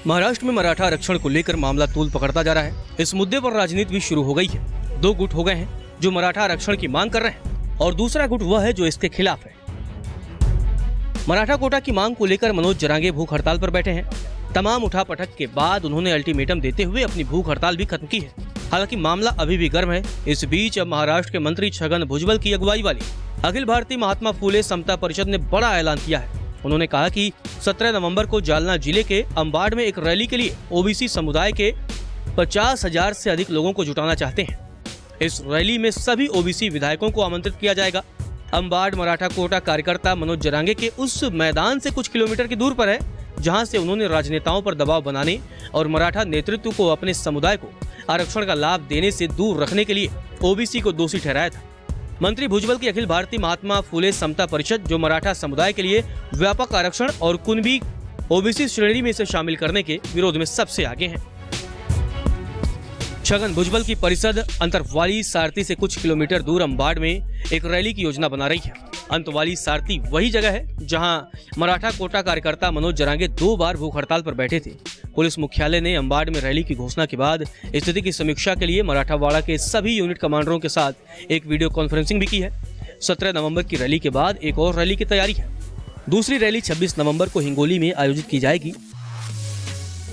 महाराष्ट्र में मराठा आरक्षण को लेकर मामला तूल पकड़ता जा रहा है। इस मुद्दे पर राजनीति भी शुरू हो गई है। दो गुट हो गए हैं जो मराठा आरक्षण की मांग कर रहे हैं और दूसरा गुट वह है जो इसके खिलाफ है। मराठा कोटा की मांग को लेकर मनोज जरांगे भूख हड़ताल पर बैठे हैं। तमाम उठापटक के बाद उन्होंने अल्टीमेटम देते हुए अपनी भूख हड़ताल भी खत्म की है। हालांकि मामला अभी भी गर्म है। इस बीच अब महाराष्ट्र के मंत्री छगन भुजबल की अगुवाई वाली अखिल भारतीय महात्मा फूले समता परिषद ने बड़ा ऐलान किया है। उन्होंने कहा कि 17 नवंबर को जालना जिले के अंबाड़ में एक रैली के लिए ओबीसी समुदाय के 50,000 से अधिक लोगों को जुटाना चाहते हैं। इस रैली में सभी ओबीसी विधायकों को आमंत्रित किया जाएगा। अंबाड़ मराठा कोटा कार्यकर्ता मनोज जरांगे के उस मैदान से कुछ किलोमीटर की दूर पर है जहां से उन्होंने राजनेताओं पर दबाव बनाने और मराठा नेतृत्व को अपने समुदाय को आरक्षण का लाभ देने से दूर रखने के लिए ओबीसी को दोषी ठहराया था। मंत्री भुजबल की अखिल भारतीय महात्मा फूले समता परिषद जो मराठा समुदाय के लिए व्यापक आरक्षण और कुणबी ओबीसी श्रेणी में इसे शामिल करने के विरोध में सबसे आगे है। छगन भुजबल की परिषद अंतरवाली सारथी से कुछ किलोमीटर दूर अंबाड़ में एक रैली की योजना बना रही है। अंतवाली सारथी वही जगह है जहां मराठा कोटा कार्यकर्ता मनोज जरांगे 2 बार भूख हड़ताल पर बैठे थे। पुलिस मुख्यालय ने अंबाड़ में रैली की घोषणा के बाद स्थिति की समीक्षा के लिए मराठावाड़ा के सभी यूनिट कमांडरों के साथ एक वीडियो कॉन्फ्रेंसिंग भी की है। 17 नवंबर की रैली के बाद एक और रैली की तैयारी है। दूसरी रैली 26 नवंबर को हिंगोली में आयोजित की जाएगी।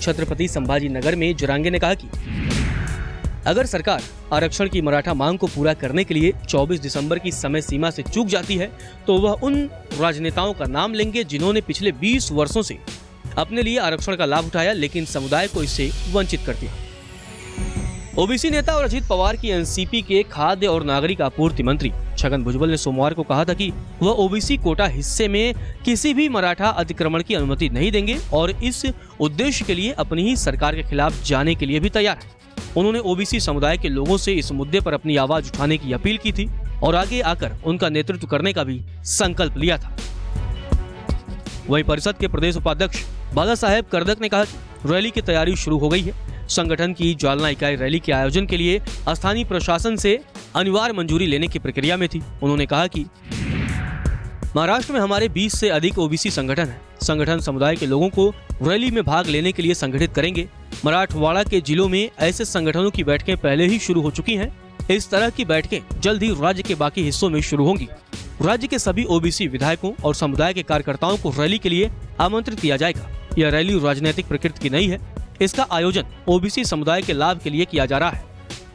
छत्रपति संभाजी नगर में जरांगे ने कहा कि अगर सरकार आरक्षण की मराठा मांग को पूरा करने के लिए 24 दिसंबर की समय सीमा से चूक जाती है तो वह उन राजनेताओं का नाम लेंगे जिन्होंने पिछले 20 वर्षों से अपने लिए आरक्षण का लाभ उठाया लेकिन समुदाय को इससे वंचित कर दिया। ओबीसी नेता और अजित पवार की एनसीपी के खाद्य और नागरिक आपूर्ति मंत्री छगन भुजबल ने सोमवार को कहा था कि वह ओबीसी कोटा हिस्से में किसी भी मराठा अतिक्रमण की अनुमति नहीं देंगे और इस उद्देश्य के लिए अपनी ही सरकार के खिलाफ जाने के लिए भी तैयार है। उन्होंने ओबीसी समुदाय के लोगों से इस मुद्दे पर अपनी आवाज उठाने की अपील की थी और आगे आकर उनका नेतृत्व करने का भी संकल्प लिया था। वहीं परिषद के प्रदेश उपाध्यक्ष बाला साहेब करदक ने कहा कि रैली की तैयारी शुरू हो गई है। संगठन की जालना इकाई रैली के आयोजन के लिए स्थानीय प्रशासन से अनिवार्य मंजूरी लेने की प्रक्रिया में थी। उन्होंने कहा कि महाराष्ट्र में हमारे 20 से अधिक ओबीसी संगठन हैं। संगठन समुदाय के लोगों को रैली में भाग लेने के लिए संगठित करेंगे। मराठवाड़ा के जिलों में ऐसे संगठनों की बैठकें पहले ही शुरू हो चुकी हैं। इस तरह की बैठकें जल्द ही राज्य के बाकी हिस्सों में शुरू होंगी। राज्य के सभी ओबीसी विधायकों और समुदाय के कार्यकर्ताओं को रैली के लिए आमंत्रित किया जाएगा। यह रैली राजनीतिक प्रकृति की नहीं है। इसका आयोजन ओबीसी समुदाय के लाभ के लिए किया जा रहा है।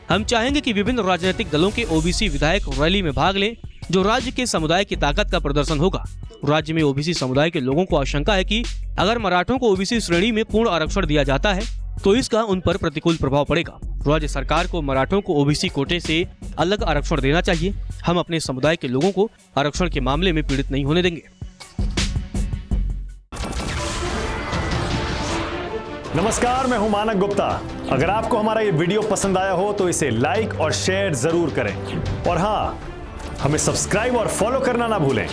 हम चाहेंगे कि विभिन्न राजनीतिक दलों के ओबीसी विधायक रैली में भाग लें जो राज्य के समुदाय की ताकत का प्रदर्शन होगा। राज्य में ओबीसी समुदाय के लोगों को आशंका है कि अगर मराठों को ओबीसी श्रेणी में पूर्ण आरक्षण दिया जाता है तो इसका उन पर प्रतिकूल प्रभाव पड़ेगा। राज्य सरकार को मराठों को ओबीसी कोटे से अलग आरक्षण देना चाहिए। हम अपने समुदाय के लोगों को आरक्षण के मामले में पीड़ित नहीं होने देंगे। नमस्कार, मैं हूं मानक गुप्ता। अगर आपको हमारा ये वीडियो पसंद आया हो तो इसे लाइक और शेयर जरूर करें और हाँ, हमें सब्सक्राइब और फॉलो करना ना भूलें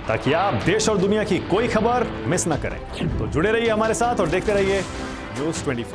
ताकि आप देश और दुनिया की कोई खबर मिस ना करें। तो जुड़े रहिए हमारे साथ और देखते रहिए News 24।